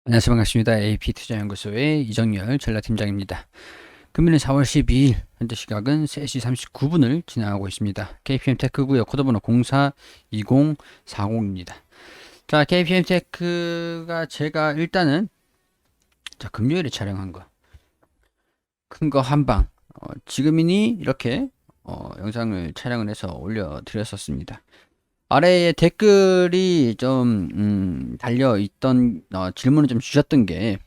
안녕하세요. 반갑습니다. AP투자연구소의 이정열 전략팀장입니다. 금일은 4월 12일 현재 시각은 3시 39분을 지나가고 있습니다. KPM테크고요. 코드번호 042040입니다. 자, KPM테크가 제가 일단은 금요일에 촬영한 거 큰 거 한방 지금이니 이렇게 영상을 촬영을 해서 올려드렸었습니다. 아래에 댓글이 좀 달려있던 질문을 좀 주셨던 게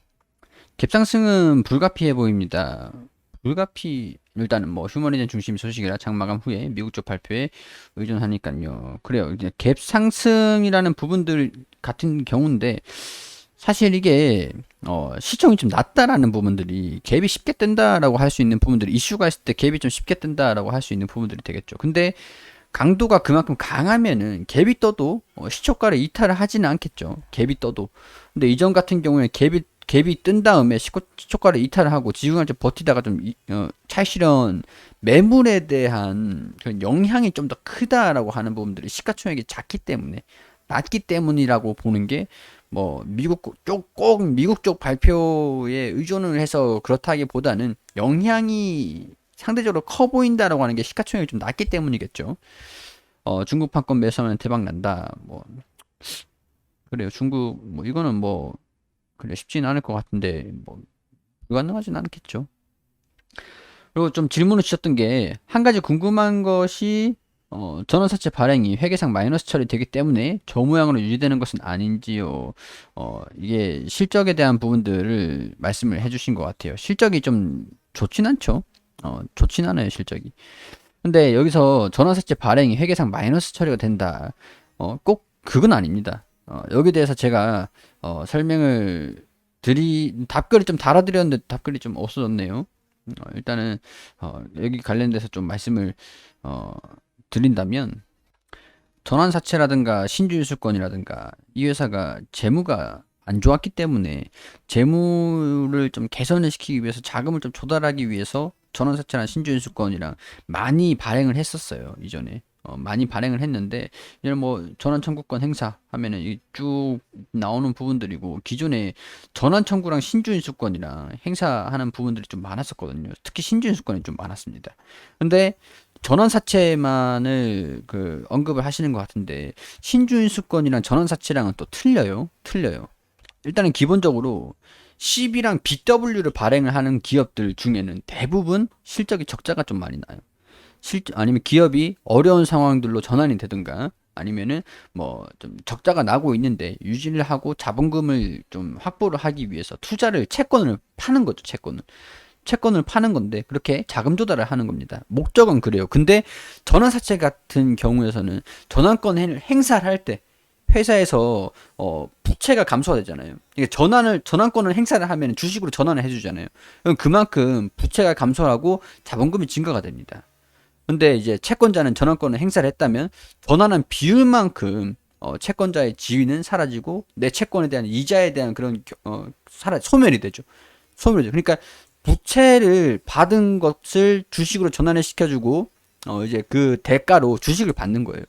갭상승은 불가피해 보입니다. 불가피 일단은 뭐 휴머니즘 중심 소식이라 장마감 후에 미국 쪽 발표에 의존하니까요. 그래요. 이제 갭상승이라는 부분들 같은 경우인데 사실 이게 시총이 좀 낮다라는 부분들이 갭이 쉽게 뜬다라고 할 수 있는 부분들이 이슈가 있을 때 갭이 좀 쉽게 뜬다라고 할 수 있는 부분들이 되겠죠. 근데 강도가 그만큼 강하면은 갭이 떠도 시초가를 이탈을 하지는 않겠죠. 갭이 떠도. 근데 이전 같은 경우에 갭이 뜬 다음에 시초가를 이탈을 하고 지중을 좀 버티다가 좀 차익실현 매물에 대한 그런 영향이 좀 더 크다라고 하는 부분들이 시가총액이 작기 때문에 낮기 때문이라고 보는 게 뭐 꼭 미국 쪽 발표에 의존을 해서 그렇다기보다는 영향이 상대적으로 커 보인다라고 하는 게 시가총액이 좀 낮기 때문이겠죠. 중국 판권 매수하면 대박 난다. 뭐 그래요. 중국 뭐 이거는 뭐 그래 쉽지는 않을 것 같은데 뭐 불가능하진 않겠죠. 그리고 좀 질문을 주셨던 게 한 가지 궁금한 것이 전원사채 발행이 회계상 마이너스 처리되기 때문에 저 모양으로 유지되는 것은 아닌지요. 이게 실적에 대한 부분들을 말씀을 해주신 것 같아요. 실적이 좀 좋진 않죠. 좋진 않아요, 실적이. 근데 여기서 전환사채 발행이 회계상 마이너스 처리가 된다. 꼭 그건 아닙니다. 여기 대해서 제가 설명을 답글을 좀 달아드렸는데 답글이 좀 없어졌네요. 일단은 여기 관련돼서 좀 말씀을 어, 드린다면 전환사채라든가 신주유수권이라든가 이 회사가 재무가 안 좋았기 때문에 재무를 좀 개선을 시키기 위해서 자금을 좀 조달하기 위해서 전환사채나 신주유수권이랑 많이 발행을 했었어요. 이전에 많이 발행을 했는데 이런 뭐 전환 청구권 행사 하면은 쭉 나오는 부분들이고 기존에 전환 청구랑 신주인수권이랑 행사하는 부분들이 좀 많았었거든요. 특히 신주인수권이 좀 많았습니다. 근데 전환사채만을 언급을 하시는 것 같은데 신주인수권이랑 전환사채랑은 또 틀려요. 일단은 기본적으로 CB랑 BW를 발행을 하는 기업들 중에는 대부분 실적이 적자가 좀 많이 나요. 아니면 기업이 어려운 상황들로 전환이 되든가 아니면은 뭐 좀 적자가 나고 있는데 유지를 하고 자본금을 좀 확보를 하기 위해서 채권을 파는 거죠. 채권을 파는 건데 그렇게 자금 조달을 하는 겁니다. 목적은 그래요. 근데 전환사채 같은 경우에서는 행사를 할 때 회사에서 부채가 감소가 되잖아요. 이게 전환권을 행사를 하면 주식으로 전환을 해주잖아요. 그럼 그만큼 부채가 감소하고 자본금이 증가가 됩니다. 근데 이제 채권자는 전환권을 행사를 했다면 전환한 비율만큼 채권자의 지위는 사라지고 내 채권에 대한 이자에 대한 그런 소멸이 되죠. 그러니까 부채를 받은 것을 주식으로 전환을 시켜주고 이제 그 대가로 주식을 받는 거예요.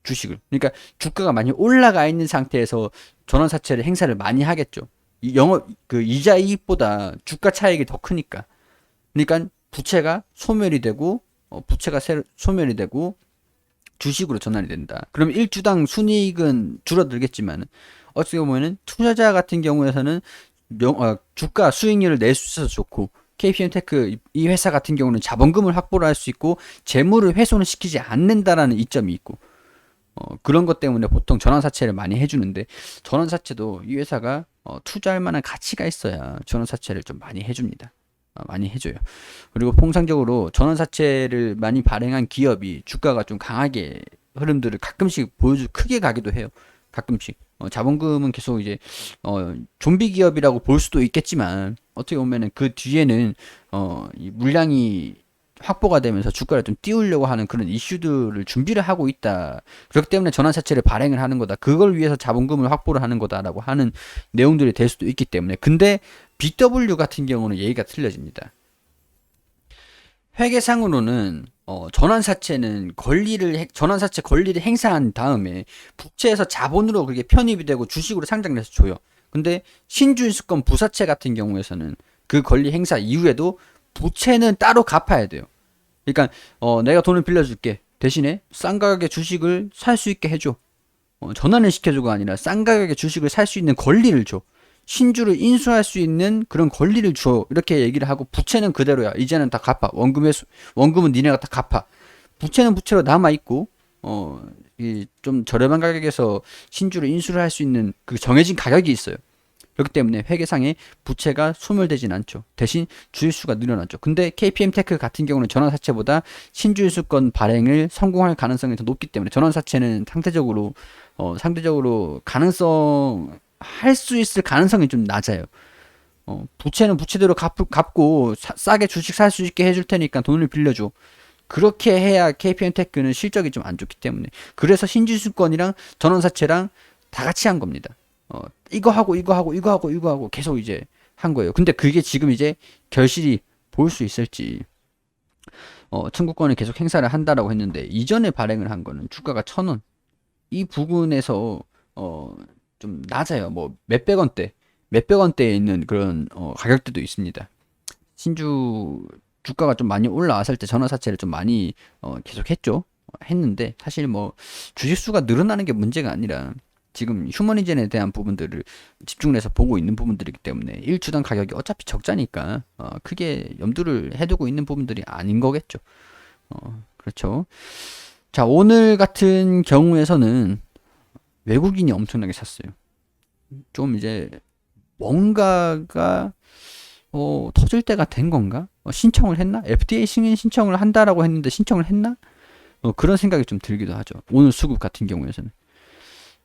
주식을. 그러니까 주가가 많이 올라가 있는 상태에서 전환사채를 행사를 많이 하겠죠. 이자 이익보다 주가 차익이 더 크니까. 그러니까 부채가 소멸이 되고 주식으로 전환이 된다. 그럼 1주당 순이익은 줄어들겠지만 어떻게 보면은 투자자 같은 경우에서는 주가 수익률을 낼 수 있어서 좋고 KPM테크 이 회사 같은 경우는 자본금을 확보를 할 수 있고 재물을 훼손을 시키지 않는다라는 이점이 있고 그런 것 때문에 보통 전환사채를 많이 해주는데 전환사채도 이 회사가 투자할 만한 가치가 있어야 전환사채를 좀 많이 해줍니다. 많이 해줘요. 그리고 통상적으로 전환사채를 많이 발행한 기업이 주가가 좀 강하게 흐름들을 가끔씩 크게 가기도 해요. 가끔씩. 자본금은 계속 이제 좀비 기업이라고 볼 수도 있겠지만 어떻게 보면은 그 뒤에는 이 물량이 확보가 되면서 주가를 좀 띄우려고 하는 그런 이슈들을 준비를 하고 있다. 그렇기 때문에 전환사채를 발행을 하는 거다. 그걸 위해서 자본금을 확보를 하는 거다라고 하는 내용들이 될 수도 있기 때문에. 근데 BW 같은 경우는 얘기가 틀려집니다. 회계상으로는 전환사채 권리를 행사한 다음에 부채에서 자본으로 그게 편입이 되고 주식으로 상장을 해서 줘요. 근데 신주인수권 부사채 같은 경우에서는 그 권리 행사 이후에도 부채는 따로 갚아야 돼요. 그러니까 내가 돈을 빌려줄게. 대신에 싼 가격에 주식을 살 수 있게 해줘. 전환을 시켜주가 아니라 싼 가격에 주식을 살 수 있는 권리를 줘. 신주를 인수할 수 있는 그런 권리를 줘. 이렇게 얘기를 하고 부채는 그대로야. 이제는 다 갚아. 원금은 니네가 다 갚아. 부채는 부채로 남아있고 이 좀 저렴한 가격에서 신주를 인수를 할 수 있는 그 정해진 가격이 있어요. 그렇기 때문에 회계상에 부채가 소멸되진 않죠. 대신 주일수가 늘어났죠. 근데 KPM테크 같은 경우는 전환사채보다 신주일수권 발행을 성공할 가능성이 더 높기 때문에 전환사채는 상대적으로 가능성 할 수 있을 가능성이 좀 낮아요. 부채는 부채대로 갚고 싸게 주식 살 수 있게 해줄 테니까 돈을 빌려줘. 그렇게 해야 KPM테크는 실적이 좀 안 좋기 때문에. 그래서 신주수권이랑 전환사채랑 다 같이 한 겁니다. 이거 하고 계속 이제 한 거예요. 근데 그게 지금 이제 결실이 보일 수 있을지. 청구권을 계속 행사를 한다라고 했는데 이전에 발행을 한 거는 주가가 1,000원. 이 부분에서 좀 낮아요. 뭐 몇백 원대에 있는 그런 가격대도 있습니다. 신주 주가가 좀 많이 올라왔을 때 전환사채를 좀 많이 계속 했는데 사실 뭐 주식수가 늘어나는 게 문제가 아니라 지금 휴머니젠에 대한 부분들을 집중을 해서 보고 있는 부분들이기 때문에 1주당 가격이 어차피 적자니까 크게 염두를 해두고 있는 부분들이 아닌 거겠죠. 그렇죠. 자, 오늘 같은 경우에서는 외국인이 엄청나게 샀어요. 좀 이제 뭔가가 터질 때가 된 건가? 신청을 했나? FDA 승인 신청을 한다라고 했는데 신청을 했나? 그런 생각이 좀 들기도 하죠. 오늘 수급 같은 경우에서는.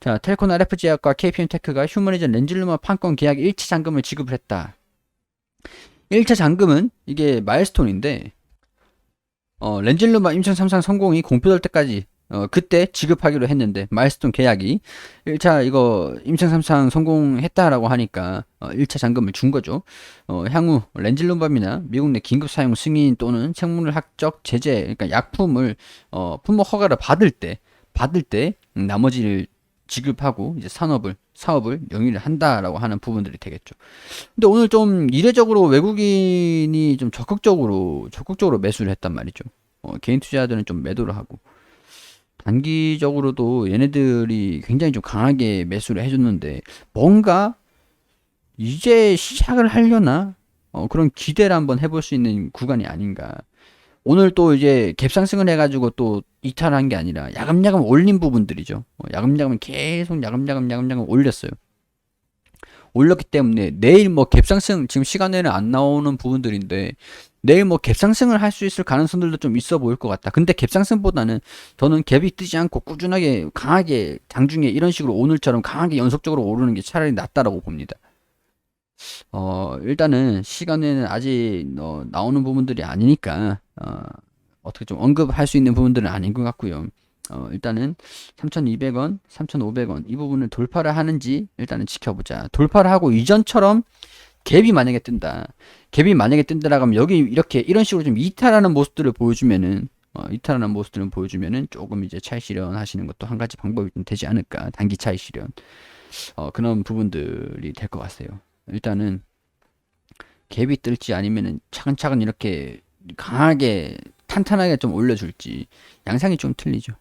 자, 텔콘 RF제약과 KPM테크가 휴머니전 렌질루마 판권 계약 1차 잔금을 지급을 했다. 1차 잔금은 이게 마일스톤인데 렌질루마 임상 3상 성공이 공표될 때까지 그때 지급하기로 했는데 마일스톤 계약이 1차 이거 임상 3상 성공했다라고 하니까 1차 잔금을 준 거죠. 향후 렌질루맘이나 미국 내 긴급 사용 승인 또는 생물학적 제재 그러니까 약품을 품목 허가를 받을 때 나머지를 지급하고 이제 사업을 영위를 한다라고 하는 부분들이 되겠죠. 근데 오늘 좀 이례적으로 외국인이 좀 적극적으로 매수를 했단 말이죠. 개인 투자자들은 좀 매도를 하고 단기적으로도 얘네들이 굉장히 좀 강하게 매수를 해줬는데 뭔가 이제 시작을 하려나 그런 기대를 한번 해볼 수 있는 구간이 아닌가. 오늘 또 이제 갭상승을 해가지고 또 이탈한 게 아니라 야금야금 올린 부분들이죠. 야금야금 계속 야금야금 올렸어요. 올렸기 때문에 내일 뭐 갭상승 지금 시간에는 안 나오는 부분들인데 내일 뭐 갭상승을 할 수 있을 가능성들도 좀 있어 보일 것 같다. 근데 갭상승보다는 저는 갭이 뜨지 않고 꾸준하게 강하게 장중에 이런 식으로 오늘처럼 강하게 연속적으로 오르는 게 차라리 낫다라고 봅니다. 일단은 시간에는 아직 나오는 부분들이 아니니까 어떻게 좀 언급할 수 있는 부분들은 아닌 것 같고요. 일단은 3,200원, 3,500원 이 부분을 돌파를 하는지 일단은 지켜보자. 돌파를 하고 이전처럼 갭이 만약에 뜬다. 갭이 만약에 뜬다라고 하면 여기 이렇게 이런 식으로 좀 이탈하는 모습들을 보여주면은 조금 이제 차익 실현 하시는 것도 한 가지 방법이 좀 되지 않을까. 단기 차익 실현. 그런 부분들이 될 것 같아요. 일단은 갭이 뜰지 아니면은 차근차근 이렇게 강하게 탄탄하게 좀 올려줄지 양상이 좀 틀리죠.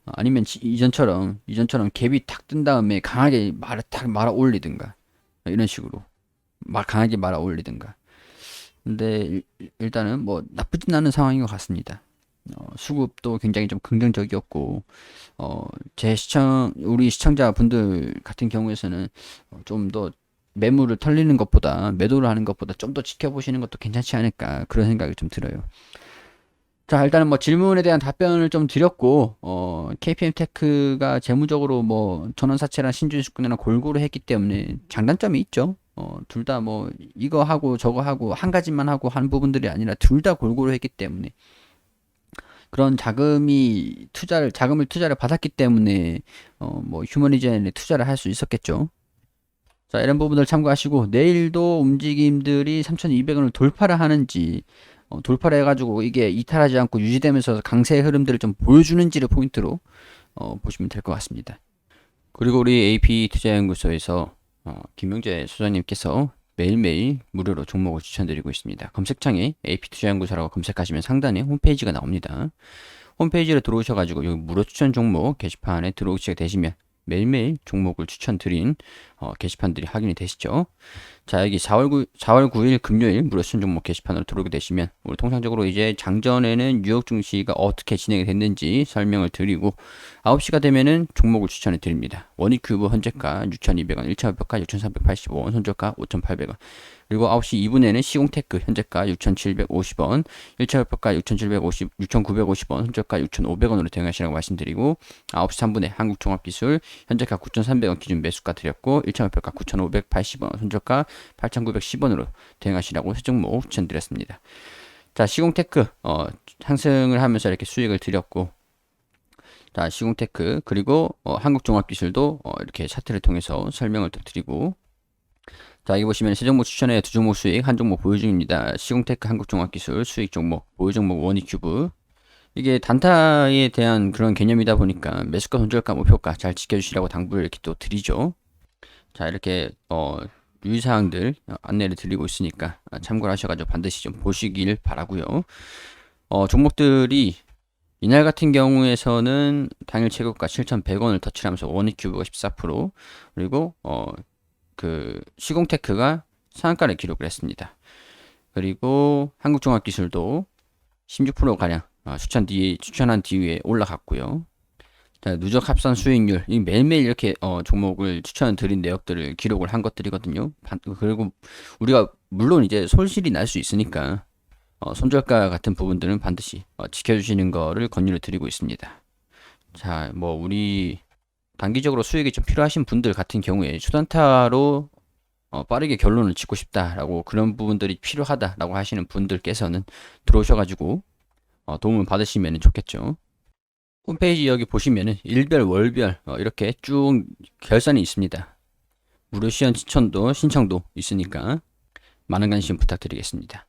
아니면 이전처럼 갭이 탁 뜬 다음에 강하게 말아 올리든가 이런 식으로 강하게 말아 올리든가. 근데 일단은 뭐 나쁘진 않은 상황인 것 같습니다. 수급도 굉장히 좀 긍정적이었고 우리 시청자분들 같은 경우에서는 좀 더 매물을 털리는 것보다 매도를 하는 것보다 좀 더 지켜보시는 것도 괜찮지 않을까 그런 생각이 좀 들어요. 자, 일단은 뭐 질문에 대한 답변을 좀 드렸고 KPM테크가 재무적으로 뭐 전환사채랑 신주식권이랑 골고루 했기 때문에 장단점이 있죠. 둘 다 뭐 이거 하고 저거 하고 한 가지만 하고 한 부분들이 아니라 둘 다 골고루 했기 때문에 그런 자금을 투자를 받았기 때문에 뭐 휴머니젠에 투자를 할 수 있었겠죠. 자, 이런 부분들 참고하시고 내일도 움직임들이 3,200원을 돌파를 하는지 돌파를 해가지고 이게 이탈하지 않고 유지되면서 강세의 흐름들을 좀 보여주는지를 포인트로 보시면 될 것 같습니다. 그리고 우리 AP 투자연구소에서 김명재 소장님께서 매일매일 무료로 종목을 추천드리고 있습니다. 검색창에 AP투자연구소라고 검색하시면 상단에 홈페이지가 나옵니다. 홈페이지로 들어오셔가지고 여기 무료 추천 종목 게시판에 들어오시게 되시면 매일매일 종목을 추천드린 게시판들이 확인이 되시죠. 자, 여기 4월 9일 금요일 무료 추천 종목 게시판으로 들어오게 되시면 우리 통상적으로 이제 장전에는 뉴욕 증시가 어떻게 진행이 됐는지 설명을 드리고 9시가 되면은 종목을 추천해 드립니다. 원익큐브 현재가 6,200원, 1차 목표가 6,385원, 손절가 5,800원. 그리고 9시 2분에는 시공테크 현재가 6,750원, 1차 목표가 6,950원, 손절가 6,500원으로 대응하시라고 말씀드리고 9시 3분에 한국종합기술 현재가 9,300원 기준 매수가 드렸고 1차 목표가 9,580원, 손절가 8,910원으로 대응하시라고 세 종목 추천드렸습니다. 자, 시공테크 상승을 하면서 이렇게 수익을 드렸고, 자, 시공테크 그리고 한국종합기술도 이렇게 차트를 통해서 설명을 또 드리고, 자, 여기 보시면 세 종목 추천해 두 종목 수익, 한 종목 보유 중입니다. 시공테크, 한국종합기술 수익 종목, 보유 종목 원익큐브. 이게 단타에 대한 그런 개념이다 보니까 매수가, 손절가, 목표가 잘 지켜주시라고 당부를 이렇게 또 드리죠. 자, 이렇게 유의사항들 안내를 드리고 있으니까 참고를 하셔가지고 반드시 좀 보시길 바라고요. 종목들이 이날 같은 경우에서는 당일 최고가 7,100원을 터치하면서 원익큐브가 14%, 그리고 그 시공테크가 상한가를 기록을 했습니다. 그리고 한국종합기술도 16%가량 추천한 뒤에 올라갔고요. 자, 누적 합산 수익률, 이 매일매일 이렇게 종목을 추천드린 내역들을 기록을 한 것들이거든요. 그리고 우리가 물론 이제 손실이 날 수 있으니까 손절가 같은 부분들은 반드시 지켜주시는 거를 권유를 드리고 있습니다. 자, 뭐 우리 단기적으로 수익이 좀 필요하신 분들 같은 경우에 초단타로 빠르게 결론을 짓고 싶다라고, 그런 부분들이 필요하다라고 하시는 분들께서는 들어오셔가지고 도움을 받으시면 좋겠죠. 홈페이지 여기 보시면은 일별, 월별 이렇게 쭉 결산이 있습니다. 무료 시연 신청도 있으니까 많은 관심 부탁드리겠습니다.